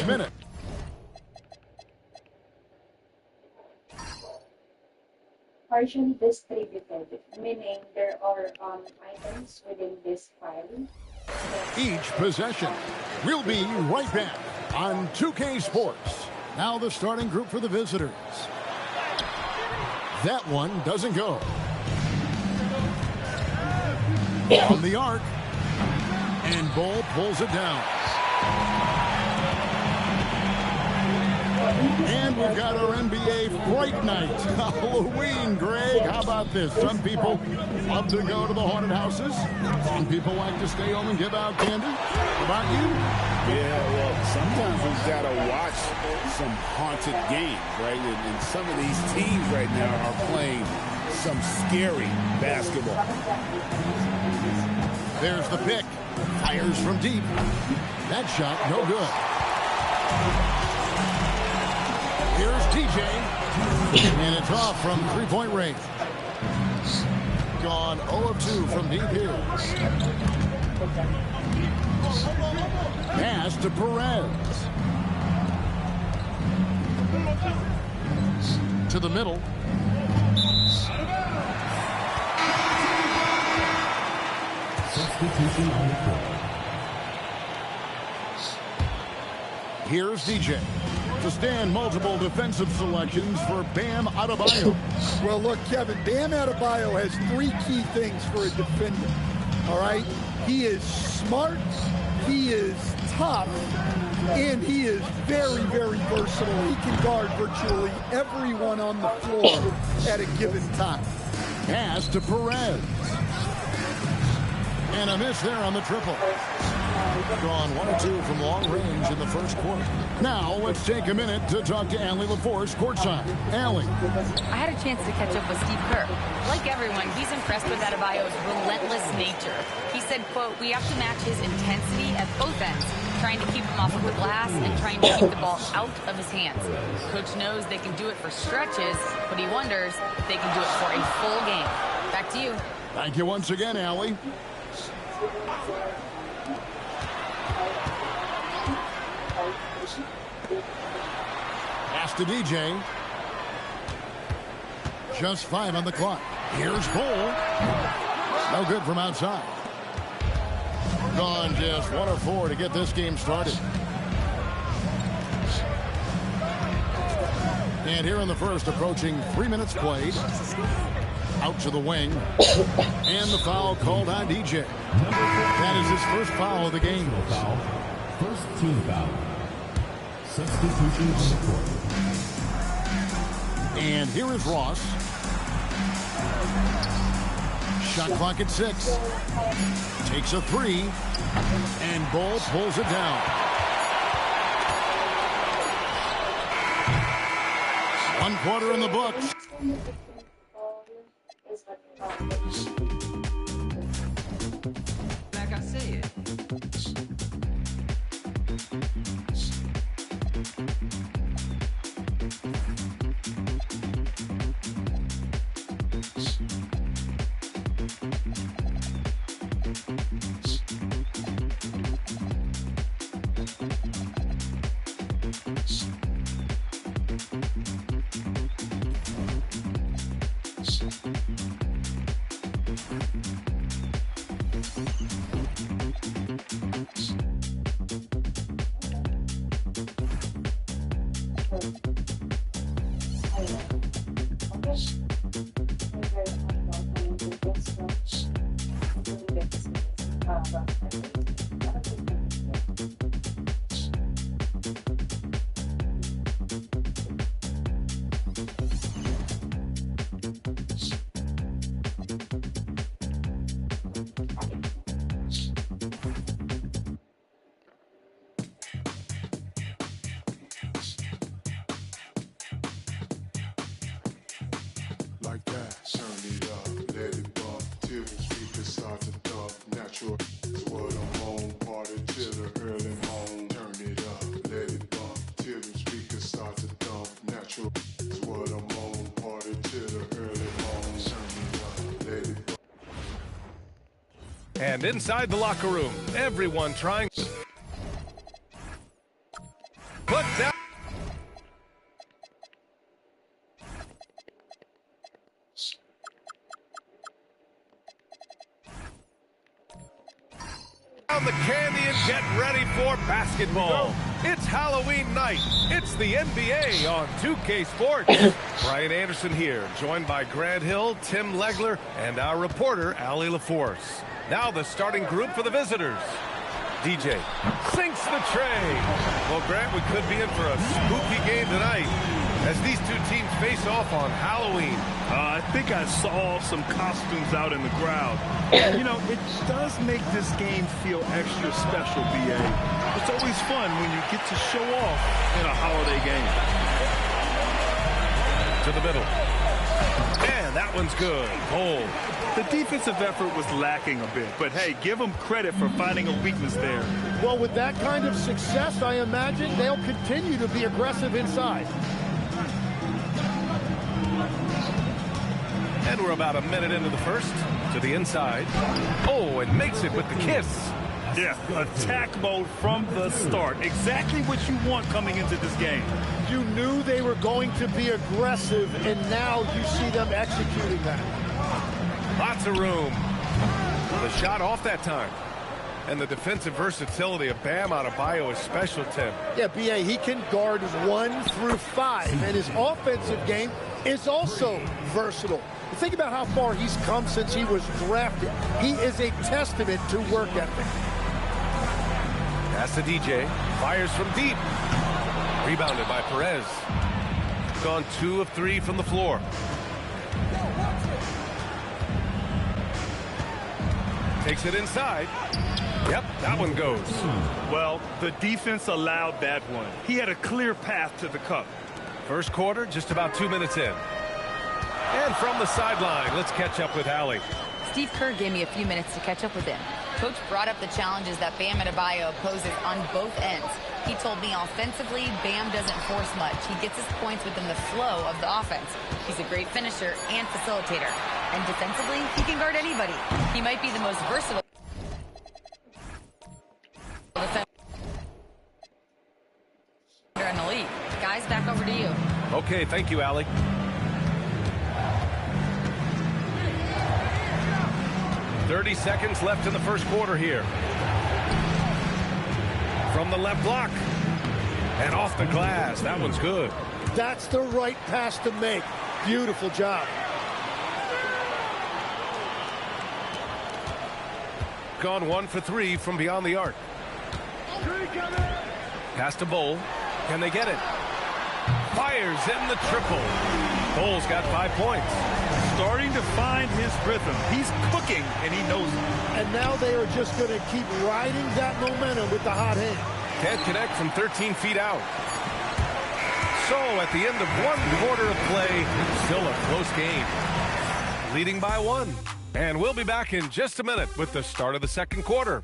each minute. Partially distributed, meaning there are items within this file. Each possession. We'll be right back on 2K Sports. Now the starting group for the visitors. That one doesn't go. From the arc. And Bull pulls it down. And we've got our NBA Fright Night. Halloween, Greg. How about this? Some people love to go to the haunted houses. Some people like to stay home and give out candy. How about you? Yeah, well, sometimes we've got to watch some haunted games, right? And some of these teams right now are playing some scary basketball. There's the pick. Fires from deep. That shot, no good. Here's TJ. And it's off from three-point range. Gone 0 of 2 from deep here. Pass to Perez. To the middle. Substitution on the court. Here's DJ. To stand multiple defensive selections for Bam Adebayo. Well, look, Kevin, Bam Adebayo has 3 key things for a defender, all right? He is smart, he is tough, and he is very, very versatile. He can guard virtually everyone on the floor at a given time. Pass to Perez. And a miss there on the triple. Drawn 1 or 2 from long range in the first quarter. Now let's take a minute to talk to Allie LaForce courtside. Allie. I had a chance to catch up with Steve Kerr. Like everyone, he's impressed with Adebayo's relentless nature. He said, quote, "We have to match his intensity at both ends, trying to keep him off of the glass and trying to keep the ball out of his hands. Coach knows they can do it for stretches, but he wonders if they can do it for a full game." Back to you. Thank you once again, Allie. Pass to DJ. Just 5 on the clock. Here's Bull. No good from outside. Gone just 1 of 4 to get this game started. And here in the first, approaching 3 minutes played. Out to the wing. And the foul called on DJ. That is his first foul of the game. Foul. First team foul. Substitution on the court. And here is Ross. Shot clock at 6. Takes a 3. And Bull pulls it down. One quarter in the books. Like I said. Like that, turn it up, let it bump till the speakers start to thump. Natural is what I'm on, party till the early morning. Turn it up, let it bump till the speakers start to thump. Natural is what I'm on, party till the early morning. Turn it up, let it bump. And inside the locker room, everyone trying. But now the candy and get ready for basketball. It's Halloween night. It's the NBA on 2K Sports. Brian Anderson here, joined by Grant Hill, Tim Legler, and our reporter, Allie LaForce. Now the starting group for the visitors. DJ sinks the tray. Well, Grant, we could be in for a spooky game tonight as these two teams face off on Halloween. I think I saw some costumes out in the crowd. You know, it does make this game feel extra special, B.A. It's always fun when you get to show off in a holiday game. To the middle. And that one's good. Bold. The defensive effort was lacking a bit, but hey, give them credit for finding a weakness there. Well, with that kind of success, I imagine they'll continue to be aggressive inside. And we're about a minute into the first. To the inside. Oh, and makes it with the kiss. Yeah, attack mode from the start. Exactly what you want coming into this game. You knew they were going to be aggressive, and now you see them executing that. Lots of room. The shot off that time. And the defensive versatility of Bam Adebayo is special, Tim. Yeah, B.A., he can guard 1 through 5, and his offensive game is also versatile. Think about how far he's come since he was drafted. He is a testament to work ethic. Pass to DJ. Fires from deep. Rebounded by Perez. Gone 2 of 3 from the floor. Takes it inside. Yep, that one goes. Well, the defense allowed that one. He had a clear path to the cup. First quarter, just about 2 minutes in. And from the sideline, let's catch up with Allie. Steve Kerr gave me a few minutes to catch up with him. Coach brought up the challenges that Bam Adebayo poses on both ends. He told me offensively, Bam doesn't force much. He gets his points within the flow of the offense. He's a great finisher and facilitator. And defensively, he can guard anybody. He might be the most versatile defender in the league. Guys, back over to you. Okay, thank you, Allie. .30 seconds left in the first quarter here. From the left block. And off the glass. That one's good. That's the right pass to make. Beautiful job. Gone 1 for 3 from beyond the arc. Pass to Bowl. Can they get it? Fires in the triple. Bowl's got 5 points. Starting to find his rhythm. He's cooking, and he knows it. And now they are just going to keep riding that momentum with the hot hand. Can't connect from 13 feet out. So at the end of 1 quarter of play, still a close game. Leading by 1. And we'll be back in just a minute with the start of the second quarter.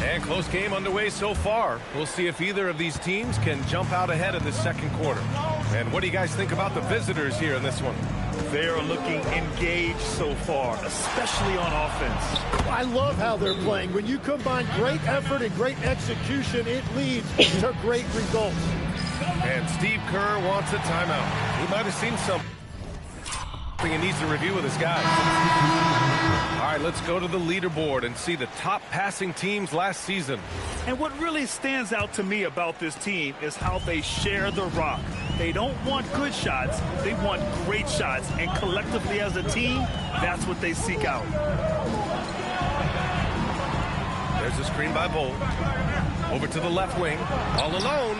And close game underway so far. We'll see if either of these teams can jump out ahead in the second quarter. And what do you guys think about the visitors here in this one? They are looking engaged so far, especially on offense. I love how they're playing. When you combine great effort and great execution, it leads to great results. And Steve Kerr wants a timeout. He might have seen something he needs to review with his guys. All right, let's go to the leaderboard and see the top passing teams last season. And what really stands out to me about this team is how they share the rock. They don't want good shots, they want great shots. And collectively as a team, that's what they seek out. There's a screen by Bowl. Over to the left wing, all alone.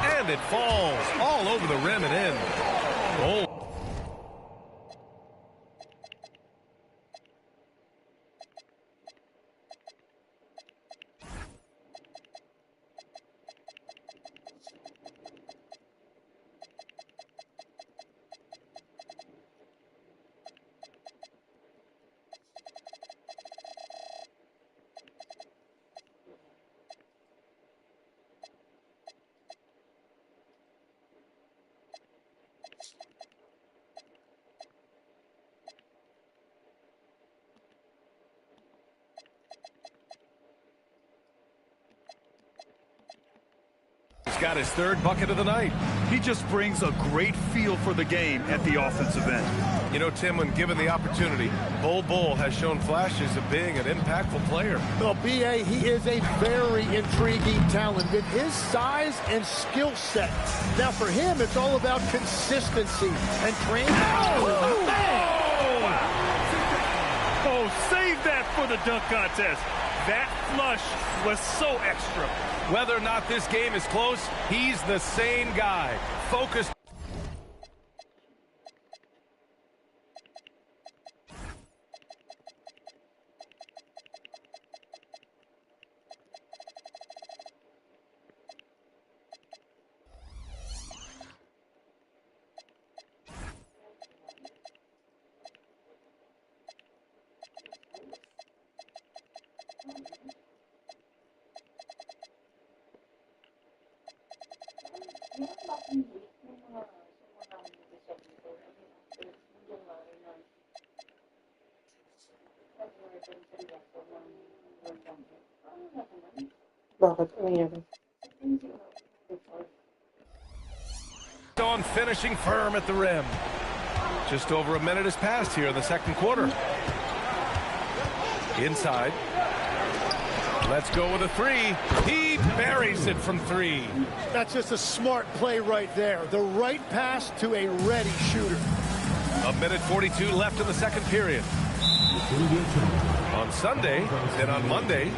And it falls all over the rim and in. Bowl. got his third bucket of the night. He just brings a great feel for the game at the offensive end. You know, Tim, when given the opportunity, Bull has shown flashes of being an impactful player. Well, B.A., he is a very intriguing talent with his size and skill set. Now, for him, it's all about consistency and training. Oh, save that for the dunk contest. That flush was so extra. Whether or not this game is close, he's the same guy. Focused. Bakit? Ano nangyari? On finishing firm at the rim. Just over a minute has passed here in the second quarter. Inside. Let's go with a three. He buries it from three. That's just a smart play right there. The right pass to a ready shooter. A minute 42 left in the second period. On Sunday, then on Monday.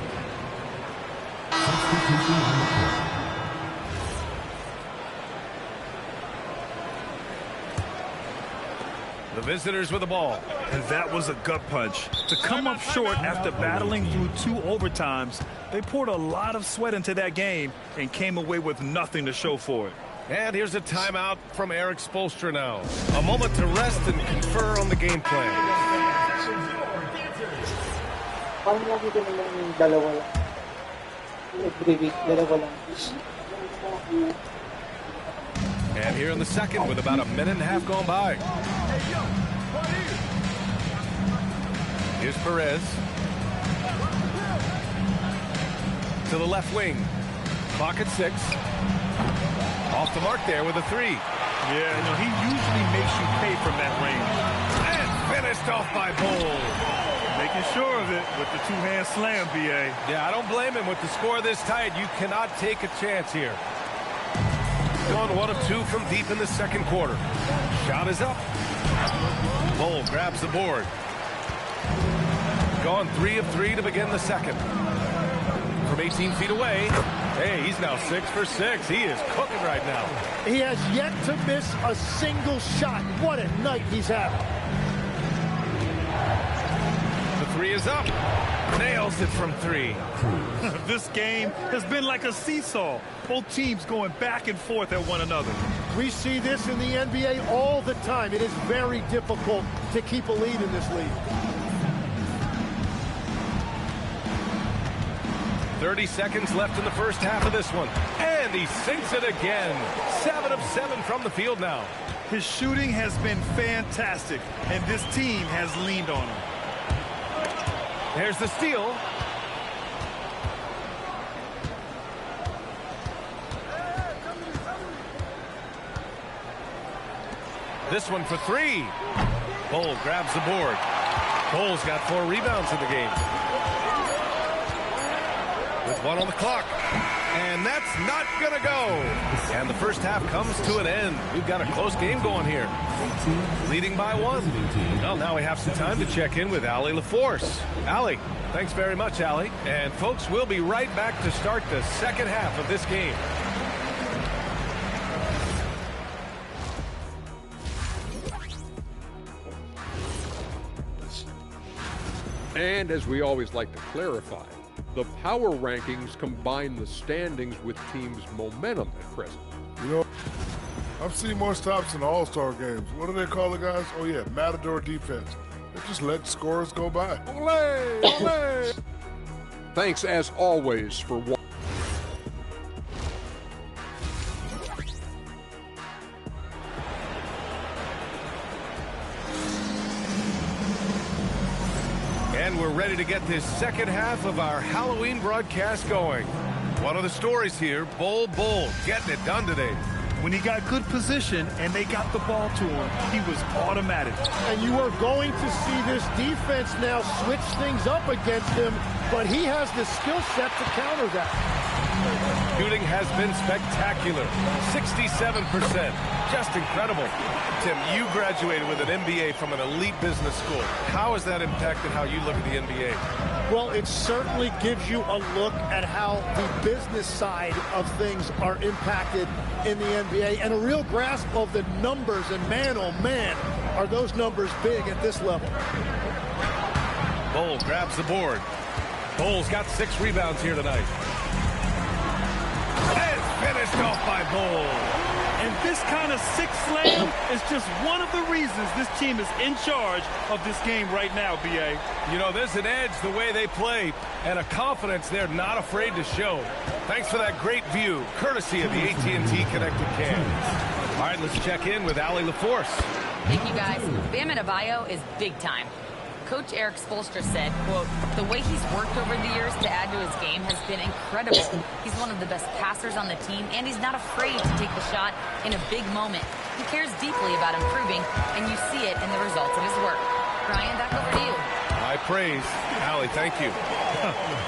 The visitors with the ball. And that was a gut punch. To come up short after battling through 2 overtimes, they poured a lot of sweat into that game and came away with nothing to show for it. And here's a timeout from Eric Spoelstra now. A moment to rest and confer on the game plan. Parang lagi ko naman yung dalawa lang. Every week, dalawa lang. And here in the second with about a minute and a half gone by. Here's Perez. To the left wing. Clock at 6. Off the mark there with a three. Yeah, you know, he usually makes you pay from that range. And finished off by Bull. Making sure of it with the two-hand slam, B.A. Yeah, I don't blame him. With the score this tight, you cannot take a chance here. Going 1 of 2 from deep in the second quarter. Shot is up. Bull grabs the board. Gone 3 of 3 to begin the second. From 18 feet away. Hey, he's now 6 for 6. He is cooking right now. He has yet to miss a single shot. What a night he's having. The three is up. Nails it from 3. This game has been like a seesaw. Both teams going back and forth at one another. We see this in the NBA all the time. It is very difficult to keep a lead in this league. 30 seconds left in the first half of this one. And he sinks it again. 7 of 7 from the field now. His shooting has been fantastic, and this team has leaned on him. There's the steal. This one for 3. Bull grabs the board. Bull's got 4 rebounds in the game. With 1 on the clock. And that's not going to go. And the first half comes to an end. We've got a close game going here. Leading by 1. Well, now we have some time to check in with Allie LaForce. Allie, thanks very much, Allie. And folks, we'll be right back to start the second half of this game. And as we always like to clarify, the power rankings combine the standings with teams' momentum at present. You know, I've seen more stops in All-Star games. What do they call the guys? Oh, yeah, Matador defense. They just let scores go by. Olé! Olé! Thanks, as always, for watching. And we're ready to get this second half of our Halloween broadcast going. One of the stories here, Bull getting it done today. When he got good position and they got the ball to him, he was automatic. And you are going to see this defense now switch things up against him, but he has the skill set to counter that. Shooting has been spectacular. 67%. Just incredible. Tim, you graduated with an MBA from an elite business school. How has that impacted how you look at the NBA? Well, it certainly gives you a look at how the business side of things are impacted in the NBA and a real grasp of the numbers. And man, oh man, are those numbers big at this level. Bull grabs the board. Bull's got 6 rebounds here tonight. And finished off by Bull. And this kind of six slam is just one of the reasons this team is in charge of this game right now, B.A. You know, there's an edge the way they play and a confidence they're not afraid to show. Thanks for that great view, courtesy of the AT&T Connected Cam. All right, let's check in with Allie LaForce. Thank you, guys. Bam Adebayo is big time. Coach Eric Spoelstra said, quote, the way he's worked over the years to add to his game has been incredible. He's one of the best passers on the team, and he's not afraid to take the shot in a big moment. He cares deeply about improving, and you see it in the results of his work. Brian, back over to you. High praise. Allie, thank you.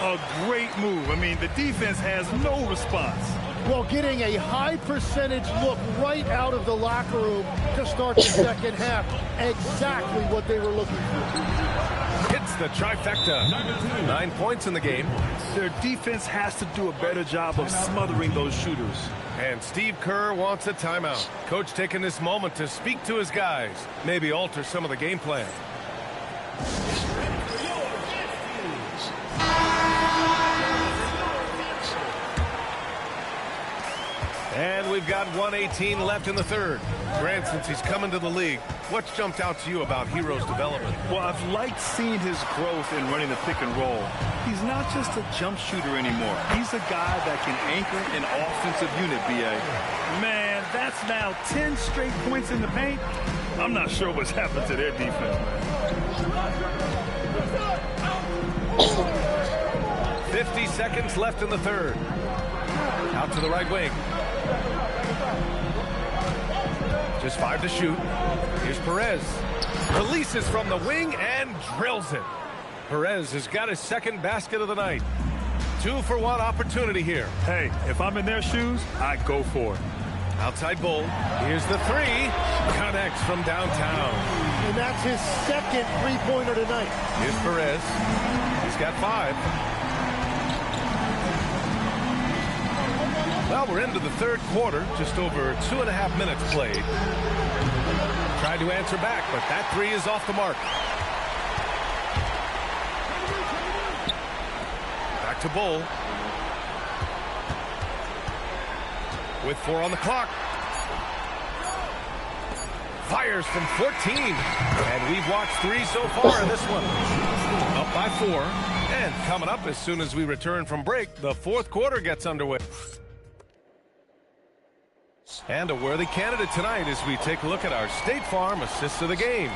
A great move. I mean, the defense has no response. Well, getting a high percentage look right out of the locker room to start the second half. Exactly what they were looking for. Hits the trifecta. 9 points in the game. Their defense has to do a better job of smothering those shooters. And Steve Kerr wants a timeout. Coach taking this moment to speak to his guys. Maybe alter some of the game plan. And we've got 1:18 left in the third. Grant, since he's coming to the league, what's jumped out to you about Hero's development? Well, I've liked seeing his growth in running the pick and roll. He's not just a jump shooter anymore. He's a guy that can anchor an offensive unit, B.A. Man, that's now 10 straight points in the paint. I'm not sure what's happened to their defense, man. 50 seconds left in the third. Out to the right wing. Just 5 to shoot. Here's Perez. Releases from the wing and drills it. Perez has got his second basket of the night. 2-for-1 opportunity here. Hey, if I'm in their shoes, I'd go for it. Outside Bull. Here's the three. Connects from downtown. And that's his second three-pointer tonight. Here's Perez. He's got 5. Well, we're into the third quarter, just over 2.5 minutes played. Tried to answer back, but that three is off the mark. Back to Bull. With 4 on the clock. Fires from 14. And we've watched 3 so far in this one. Up by 4. And coming up as soon as we return from break, the fourth quarter gets underway. And a worthy candidate tonight as we take a look at our State Farm assists of the game.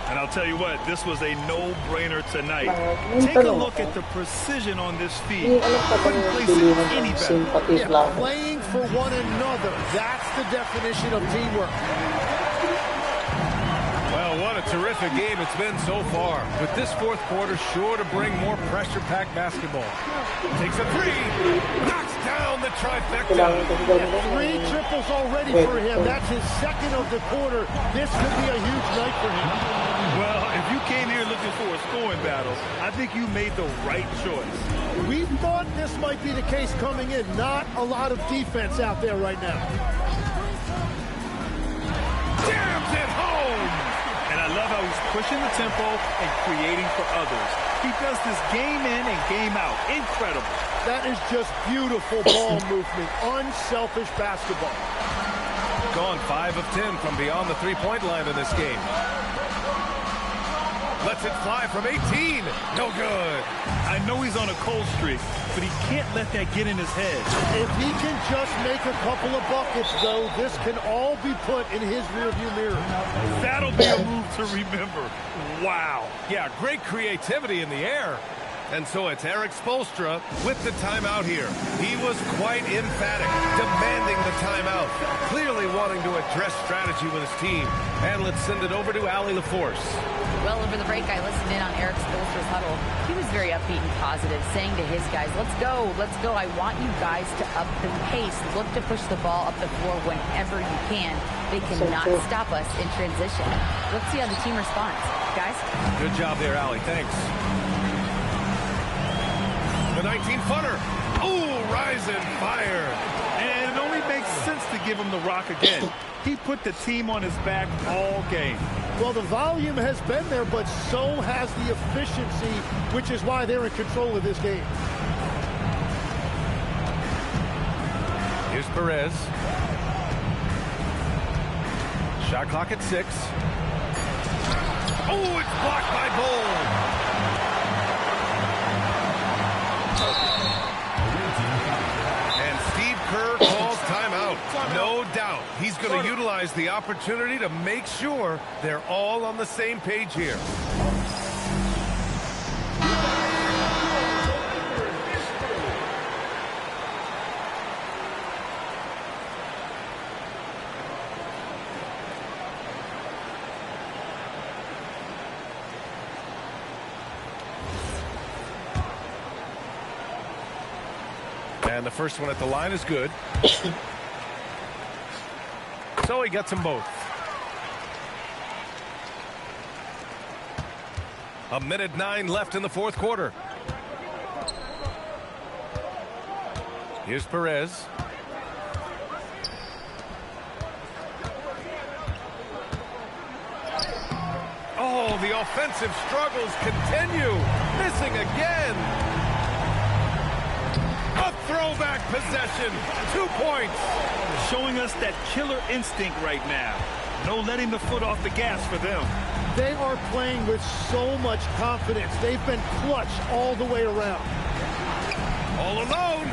And I'll tell you what, this was a no-brainer tonight. Take a look at the precision on this feed. Couldn't place it any better. Yeah, playing for one another. That's the definition of teamwork. Well, what a terrific game it's been so far. With this fourth quarter sure to bring more pressure-packed basketball. Takes a three. Knocks down the trifecta. 3 triples already for him. That's his second of the quarter. This could be a huge night for him. Well, if you came here looking for a scoring battle, I think you made the right choice. We thought this might be the case coming in. Not a lot of defense out there right now. Jams it home. And I love how he's pushing the tempo and creating for others. He does this game in and game out. Incredible. That is just beautiful ball movement. Unselfish basketball. Gone 5 of 10 from beyond the three-point line in this game. Lets it fly from 18. No good. I know he's on a cold streak, but he can't let that get in his head. If he can just make a couple of buckets, though, this can all be put in his rearview mirror. That'll be a move to remember. Wow. Yeah, great creativity in the air. And so it's Eric Spoelstra with the timeout here. He was quite emphatic, demanding the timeout, clearly wanting to address strategy with his team. And let's send it over to Allie LaForce. Well, over the break, I listened in on Eric Spoelstra's huddle. He was very upbeat and positive, saying to his guys, let's go, let's go. I want you guys to up the pace. Look to push the ball up the floor whenever you can. They cannot stop us in transition. Let's see how the team responds. Guys? Good job there, Allie. Thanks. The 19-footer. Ooh, rise and fire. And it only makes sense to give him the rock again. He put the team on his back all game. Well, the volume has been there, but so has the efficiency, which is why they're in control of this game. Here's Perez. Shot clock at 6. Oh, it's blocked by Bold. And Steve Kerr calls timeout. No doubt he's going to utilize the opportunity to make sure they're all on the same page here. And the first one at the line is good. So he gets them both. 1:09 left in the fourth quarter. Here's Perez. Oh, the offensive struggles continue. Missing again. A throwback possession. 2 points. Showing us that killer instinct right now. No letting the foot off the gas for them. They are playing with so much confidence. They've been clutch all the way around. All alone.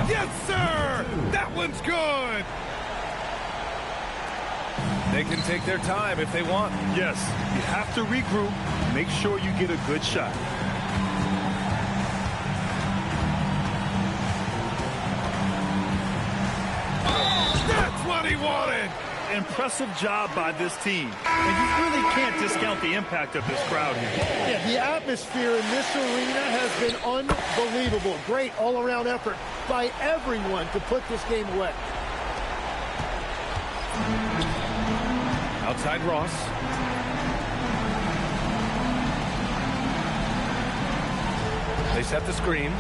Yes, sir. That one's good. They can take their time if they want. Yes, you have to regroup. Make sure you get a good shot. That's what he wanted. Impressive job by this team. And you really can't discount the impact of this crowd here. Yeah, the atmosphere in this arena has been unbelievable. Great all-around effort by everyone to put this game away. Outside Ross. They set the screen.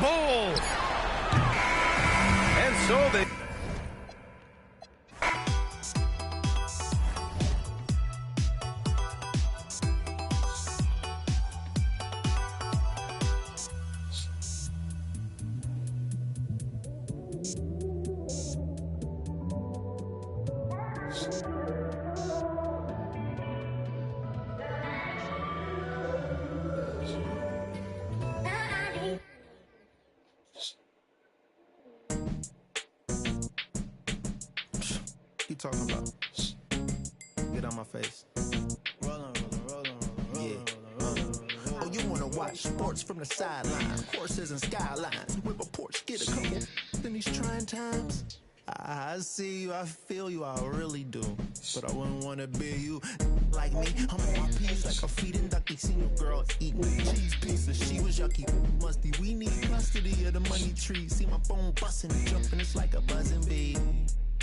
Bull. And so they... You talking about? Get on my face. Oh, you wanna watch sports from the sideline? Horses and skylines. Whip a porch, get a couple in these trying times. I see you, I feel you, I really do. But I wouldn't wanna be you like me. I'm on my P's like a feeding ducky. Seen your girl eat me cheese pieces. She was yucky, musty. We need custody of the money tree. See my phone busting and jumping, it's like a buzzing bee.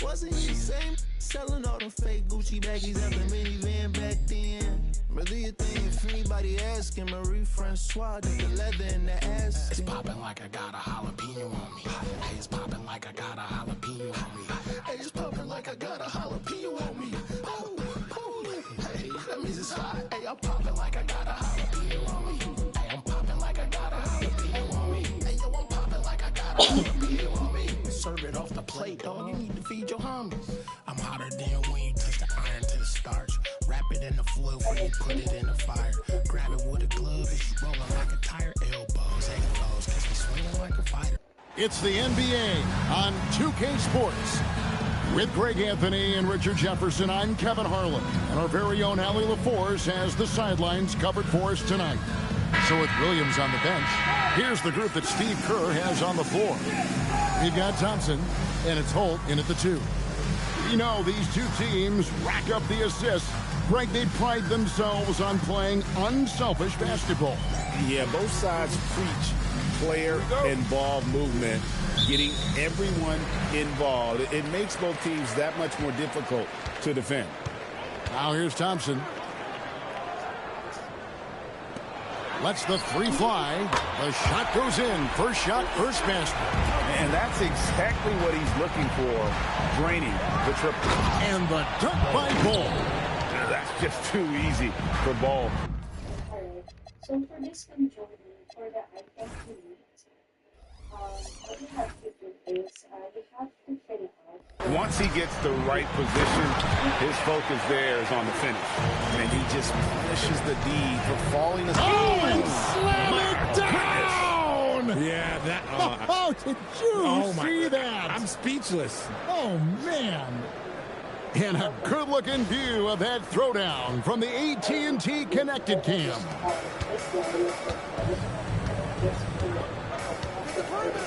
Wasn't you the same? Selling all them fake Gucci baggies at the minivan back then. But do you think if anybody asking, Marie Francois did the leather in the ass? It's popping like I got a jalapeno on me. Hey, it's popping like I got a jalapeno on me. Hey, it's popping like I got a jalapeno on me. Oh, oh, hey, that means it's hot. Hey, I'm popping like I got a jalapeno on me. Hey, I'm popping like I got a jalapeno on me. Hey, yo, I'm popping like I got a jalapeno on me. Serve it off the plate, dog. You need to feed your homies. I'm hotter than when you touch the iron to the starch. Wrap it in the foil before you put it in the fire. Grab it with a glove, it's rolling like a tire. Elbows, elbows, catch me swinging like a fighter. It's the NBA on 2K Sports. With Greg Anthony and Richard Jefferson, I'm Kevin Harlan. And our very own Allie LaForce has the sidelines covered for us tonight. So with Williams on the bench, here's the group that Steve Kerr has on the floor. We've got Thompson, and it's Holt in at the 2. You know, these two teams rack up the assists. Greg, they pride themselves on playing unselfish basketball. Yeah, both sides preach player and ball movement, getting everyone involved. It makes both teams that much more difficult to defend. Now here's Thompson. Lets the 3 fly. The shot goes in. First shot, first basket. And that's exactly what he's looking for, draining the triple. And the dunk by Ball. That's just too easy for Ball. All right. So for this one, Jordan, for the items you need, what you have to do is you have to fill out. Once he gets the right position, his focus there is on the finish. And he just punishes the D for falling asleep. Oh, and slam it down! Yeah, that. Oh, did you see that? I'm speechless. Oh, man. And a good-looking view of that throwdown from the AT&T Connected Cam.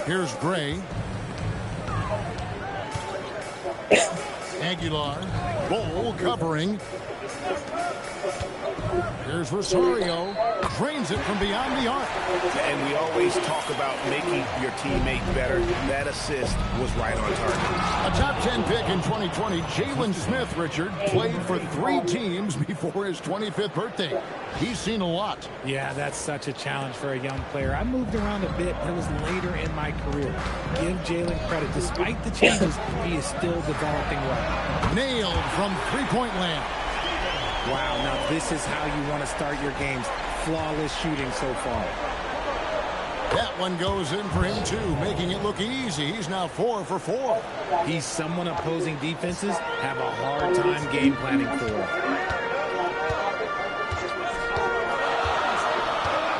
Here's Gray. Aguilar. Bowl covering. Here's Rosario. Drains it from beyond the arc. And we always talk about making your teammate better. That assist was right on target. A top 10 pick in 2020, Jalen Smith, Richard, played for 3 teams before his 25th birthday. He's seen a lot. Yeah, that's such a challenge for a young player. I moved around a bit. It was later in my career. Give Jalen credit. Despite the changes, he is still developing well. Nailed from three-point land. Wow, now this is how you want to start your games. Flawless shooting so far. That one goes in for him, too, making it look easy. He's now 4 for 4. He's someone opposing defenses have a hard time game planning for.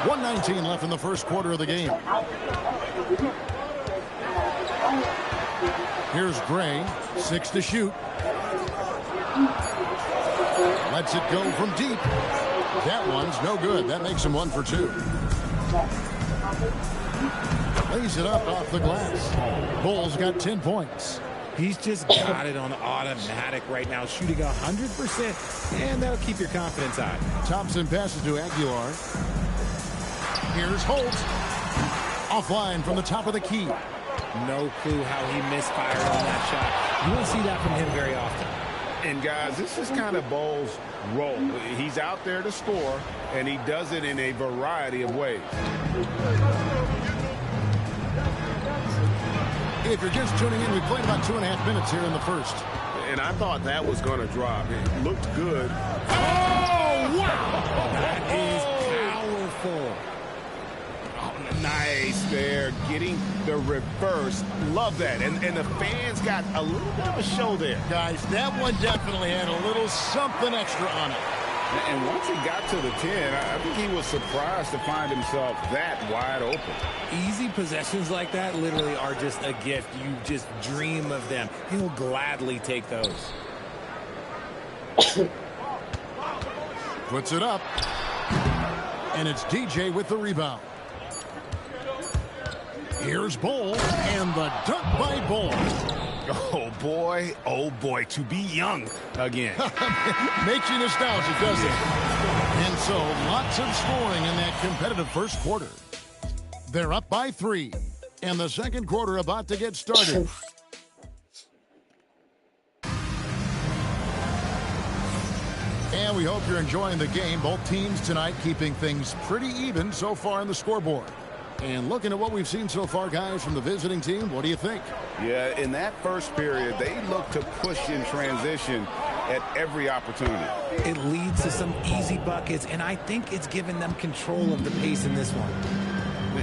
1:19 left in the first quarter of the game. Here's Gray, 6 to shoot. Lets it go from deep. That one's no good. That makes him 1 for 2. Lays it up off the glass. Bulls got 10 points. He's just got it on automatic right now, shooting 100%, and that'll keep your confidence high. Thompson passes to Aguilar. Here's Holt. Offline from the top of the key. No clue how he misfired on that shot. You don't see that from him very often. And guys, this is kind of Ball's role. He's out there to score, and he does it in a variety of ways. If you're just tuning in, we played about 2.5 minutes here in the first. And I thought that was going to drop. It looked good. Oh, wow! That is powerful. Nice there, getting the reverse. Love that. And the fans got a little bit of a show there. Guys, that one definitely had a little something extra on it. And once he got to the 10, I think he was surprised to find himself that wide open. Easy possessions like that literally are just a gift. You just dream of them. He'll gladly take those. Puts it up. And it's DJ with the rebound. Here's Ball, and the dunk by Ball. Oh boy, to be young again. Makes you nostalgic, doesn't it? And so, lots of scoring in that competitive first quarter. They're up by 3, and the second quarter about to get started. And we hope you're enjoying the game. Both teams tonight keeping things pretty even so far on the scoreboard. And looking at what we've seen so far, guys, from the visiting team, what do you think? Yeah, in that first period, they look to push in transition at every opportunity. It leads to some easy buckets, and I think it's given them control of the pace in this one.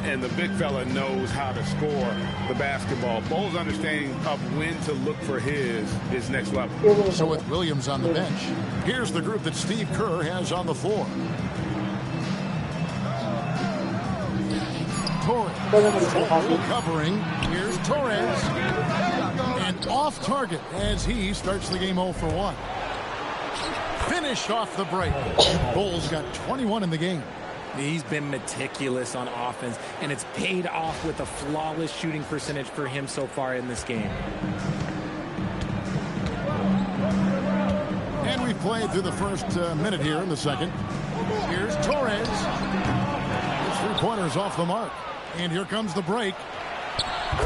And the big fella knows how to score the basketball. Ball's understanding of when to look for his next level. So with Williams on the bench, here's the group that Steve Kerr has on the floor. Torres covering. Here's Torres. And Off target as he starts the game 0 for 1. Finished off the break. Bulls got 21 in the game. He's been meticulous on offense, and it's paid off with a flawless shooting percentage for him so far in this game. And we've played through the first minute here in the second. Here's Torres. His three-pointers off the mark. And here comes the break.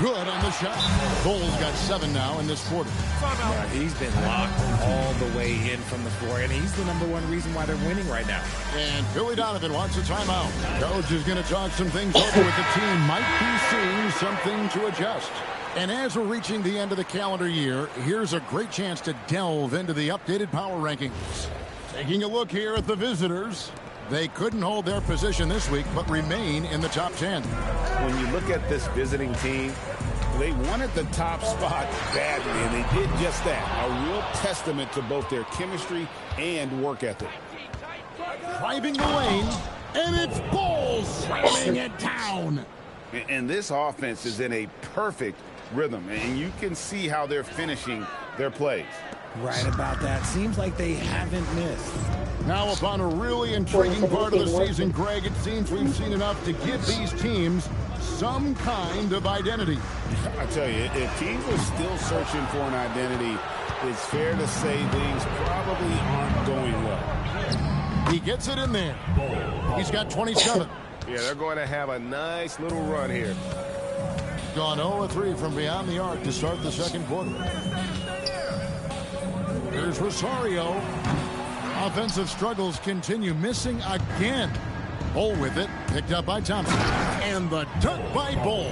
Good on the shot. Bulls got 7 now in this quarter. Yeah, he's been locked all the way in from the floor, and he's the #1 reason why they're winning right now. And Billy Donovan wants a timeout. Coach is going to talk some things over with the team. Might be seeing something to adjust. And as we're reaching the end of the calendar year, here's a great chance to delve into the updated power rankings. Taking a look here at the visitors. They couldn't hold their position this week, but remain in the top 10. When you look at this visiting team, they wanted the top spot badly, and they did just that. A real testament to both their chemistry and work ethic. Driving the lane, and it's Bulls slamming it down. And this offense is in a perfect rhythm, and you can see how they're finishing their plays. Right about that. Seems like they haven't missed. Now upon a really intriguing part of the season, Greg, it seems we've seen enough to give these teams some kind of identity. I tell you, if teams are still searching for an identity, it's fair to say things probably aren't going well. He gets it in there. He's got 27. Yeah, they're going to have a nice little run here. Gone 0-3 from beyond the arc to start the second quarter. Here's Rosario. Offensive struggles continue, missing again. Bull with it, picked up by Thompson. And the dunk by Bull.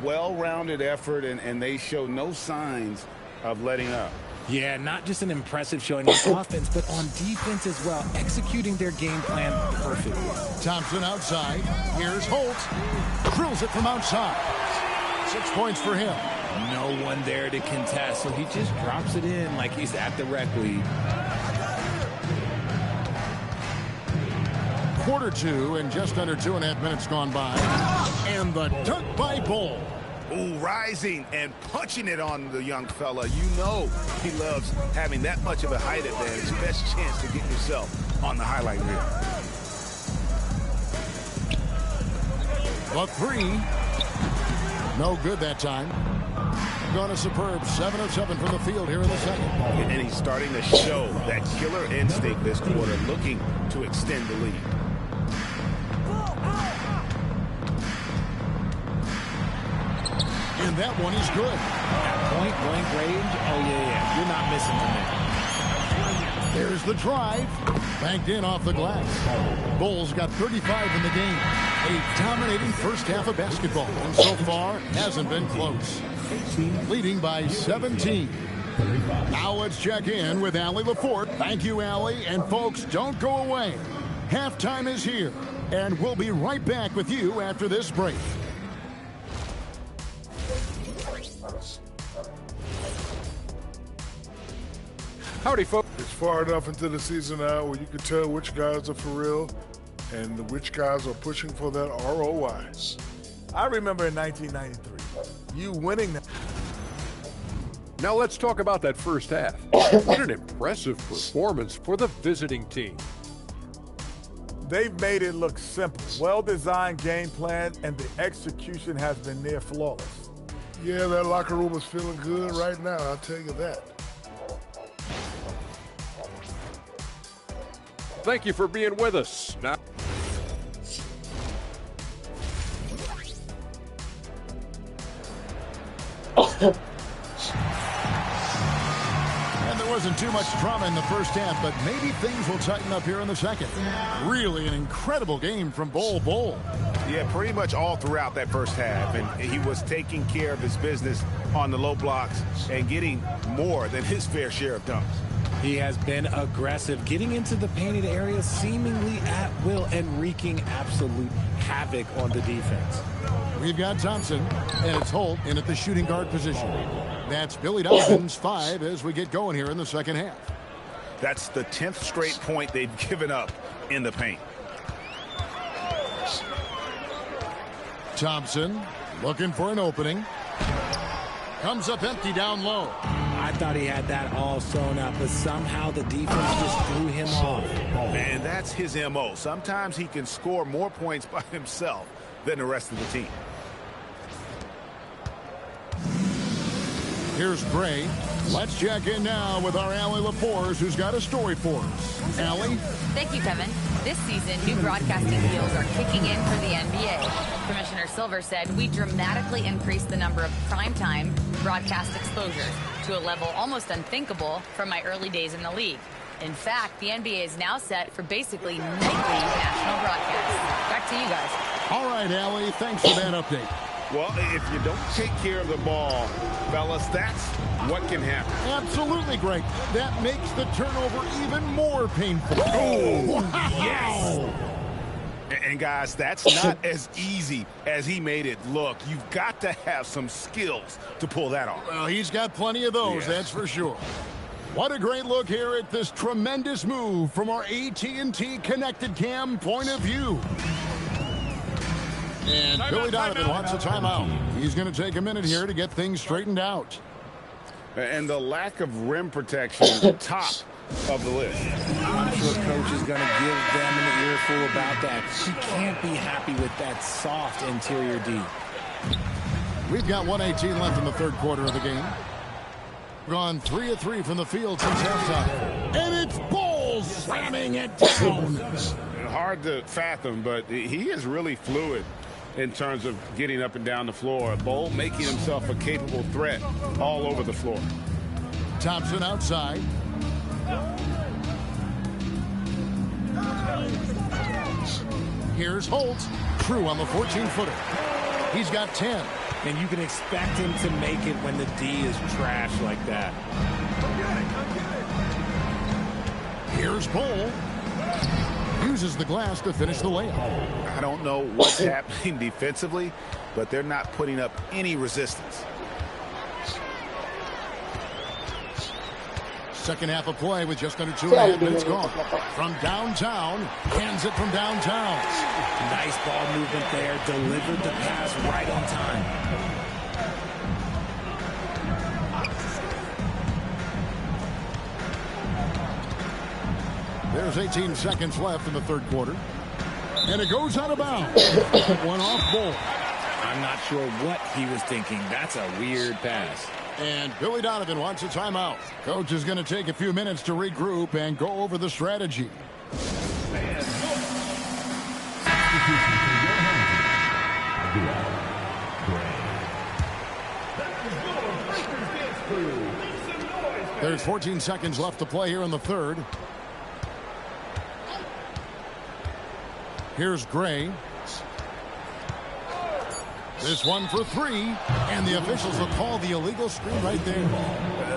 Well-rounded effort, and they show no signs of letting up. Yeah, not just an impressive showing on offense, but on defense as well, executing their game plan perfectly. Thompson outside. Here's Holt. Drills it from outside. 6 points for him. No one there to contest, so he just drops it in like he's at the rec league. Quarter 2 and just under 2.5 minutes gone by. And the dunk by Bull. Ooh, rising and punching it on the young fella. You know he loves having that much of a height advantage. Best chance to get yourself on the highlight reel. The 3. No good that time. Going a superb 7 of 7 from the field here in the second. And he's starting to show that killer instinct this quarter, looking to extend the lead. And that one is good. At point-blank range, oh yeah, you're not missing from there. There's the drive. Banked in off the glass. Bulls got 35 in the game. A dominating first half of basketball. And so far, hasn't been close. Leading by 17. Now let's check in with Allie LaForte. Thank you, Allie. And folks, don't go away. Halftime is here. And we'll be right back with you after this break. Howdy, folks. It's far enough into the season now where you can tell which guys are for real and which guys are pushing for that ROI. I remember in 1993, you winning that. Now let's talk about that first half. What an impressive performance for the visiting team. They've made it look simple. Well-designed game plan, and the execution has been near flawless. Yeah, that locker room is feeling good right now, I'll tell you that. Thank you for being with us. Now, And there wasn't too much drama in the first half, but maybe things will tighten up here in the second. Really an incredible game from Bull. Yeah, pretty much all throughout that first half. And he was taking care of his business on the low blocks and getting more than his fair share of dunks. He has been aggressive, getting into the painted area seemingly at will and wreaking absolute havoc on the defense. We've got Thompson, and it's Holt in at the shooting guard position. That's Billy Donovan's 5 as we get going here in the second half. That's the 10th straight point they've given up in the paint. Thompson looking for an opening. Comes up empty down low. I thought he had that all sewn up, but somehow the defense just threw him off. And that's his MO. Sometimes he can score more points by himself than the rest of the team. Here's Gray. Let's check in now with our Allie Laforce, who's got a story for us. Allie? Thank you, Kevin. This season, new broadcasting deals are kicking in for the NBA. Commissioner Silver said we dramatically increased the number of primetime broadcast exposures to a level almost unthinkable from my early days in the league. In fact, the NBA is now set for basically nightly national broadcasts. Back to you guys. All right, Allie, thanks for that update. Well, if you don't take care of the ball, fellas, that's what can happen. Absolutely great. That makes the turnover even more painful. Oh, wow. Yes. And guys, that's not as easy as he made it look. You've got to have some skills to pull that off. Well, he's got plenty of those, that's for sure. What a great look here at this tremendous move from our AT&T Connected Cam point of view. And Billy Donovan wants a timeout. He's going to take a minute here to get things straightened out. And the lack of rim protection is top of the list. I'm sure coach is going to give them an earful about that. He can't be happy with that soft interior D. We've got 1:18 left in the third quarter of the game. Gone 3 of 3 from the field since halftime. And it's Ball slamming it down. Hard to fathom, but he is really fluid in terms of getting up and down the floor. Bol making himself a capable threat all over the floor. Thompson outside. Here's Holt. True on the 14-footer. He's got 10. And you can expect him to make it when the D is trash like that. Here's Bol. Uses the glass to finish the layup. I don't know what's happening defensively, but they're not putting up any resistance. Second half of play with just under 2.5 minutes gone. From downtown, hands it from downtown. Nice ball movement there. Delivered the pass right on time. There's 18 seconds left in the third quarter. And it goes out of bounds. One off Bol. I'm not sure what he was thinking. That's a weird pass. And Billy Donovan wants a timeout. Coach is going to take a few minutes to regroup and go over the strategy. There's 14 seconds left to play here in the third. Here's Gray. This one for 3, and the officials will call the illegal screen right there.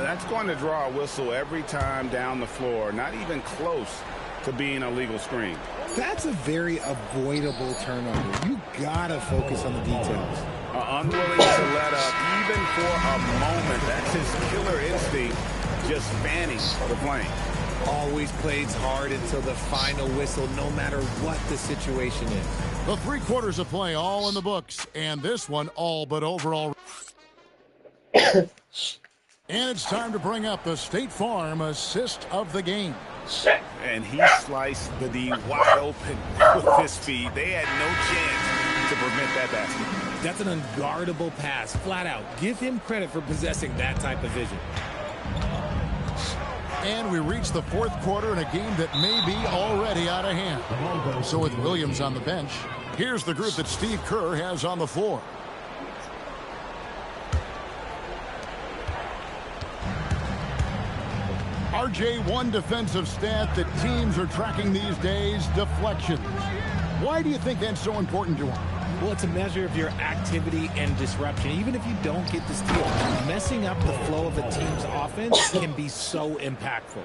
That's going to draw a whistle every time down the floor. Not even close to being a legal screen. That's a very avoidable turnover. You gotta focus on the details. Unwilling to let up even for a moment. That's his killer instinct, just fanning the flame. Always plays hard until the final whistle, no matter what the situation is. The 3 quarters of play all in the books, and this one all but over. And it's time to bring up the State Farm assist of the game. And he sliced the D wide open with his speed. They had no chance to prevent that basket. That's an unguardable pass, flat out. Give him credit for possessing that type of vision. And we reach the fourth quarter in a game that may be already out of hand. So with Williams on the bench, here's the group that Steve Kerr has on the floor. RJ, one defensive stat that teams are tracking these days, deflections. Why do you think that's so important to them? Well, it's a measure of your activity and disruption. Even if you don't get the steal, messing up the flow of a team's offense can be so impactful.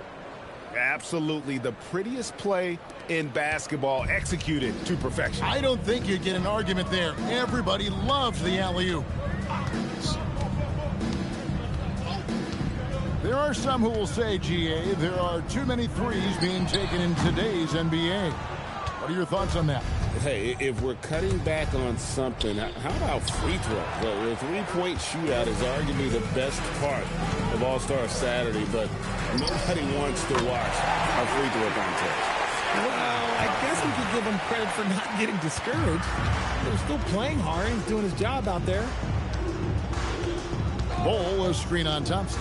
Absolutely. The prettiest play in basketball executed to perfection. I don't think you'd get an argument there. Everybody loves the alley-oop. There are some who will say, GA, there are too many threes being taken in today's NBA. What are your thoughts on that? Hey, if we're cutting back on something, how about free throws? The three-point shootout is arguably the best part of All-Star Saturday, but nobody wants to watch a free throw contest. Well, I guess we could give him credit for not getting discouraged. He was still playing hard. He's doing his job out there. Bull, a screen on Thompson.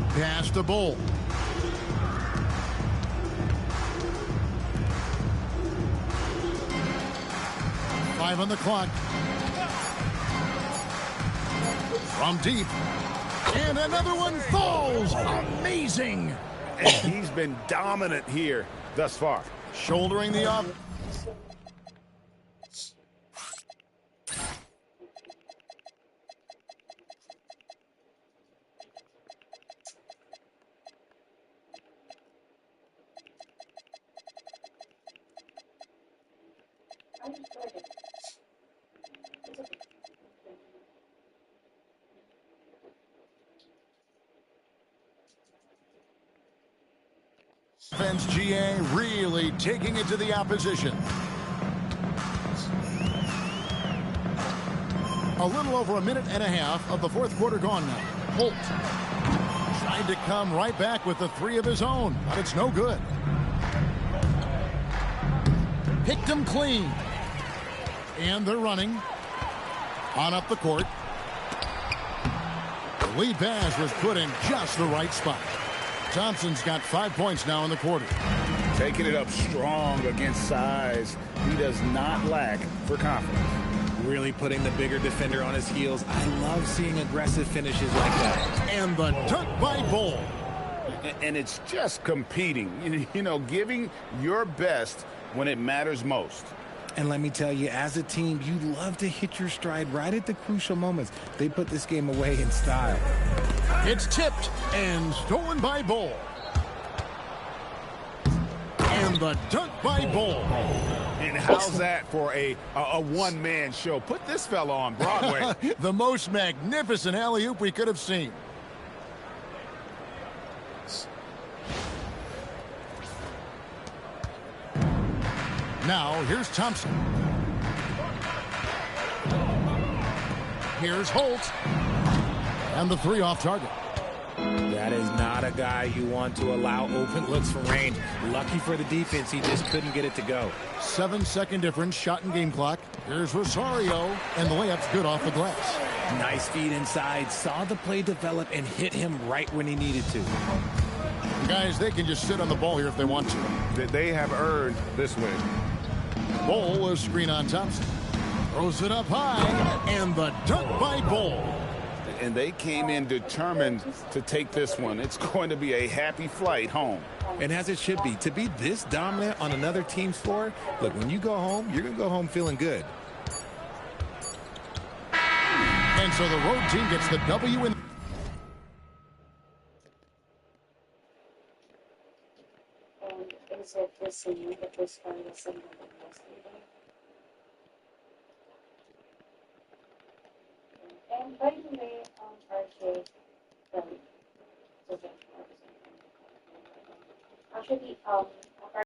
Pass to Bull. Five on the clock. From deep. And another one falls. Amazing. And he's been dominant here thus far. Shouldering the off. Offense, GA really taking it to the opposition. A little over a minute and a half of the fourth quarter gone now. Holt tried to come right back with the three of his own, but it's no good. Picked him clean. And they're running on up the court. The lead pass was put in just the right spot. Thompson's got 5 points now in the quarter. Taking it up strong against size. He does not lack for confidence. Really putting the bigger defender on his heels. I love seeing aggressive finishes like that. And the dunk by Bull. And it's just competing. You know, giving your best when it matters most. And let me tell you, as a team, you love to hit your stride right at the crucial moments. They put this game away in style. It's tipped and stolen by Bull. And the dunk by Bull. And how's that for a one-man show? Put this fella on Broadway. The most magnificent alley-oop we could have seen. Now, here's Thompson. Here's Holt. And the three off target. That is not a guy you want to allow open looks from range. Lucky for the defense, he just couldn't get it to go. 7-second difference, shot and game clock. Here's Rosario, and the layup's good off the glass. Nice feed inside, saw the play develop, and hit him right when he needed to. Guys, they can just sit on the ball here if they want to. They have earned this win. Bull, a screen on Thompson. Throws it up high, and the dunk by Bull. And they came in determined to take this one. It's going to be a happy flight home. And as it should be. To be this dominant on another team's floor, look, when you go home, you're going to go home feeling good. And so the road team gets the W in. Is it the same that was from the same yesterday? And by the way, RJ, actually,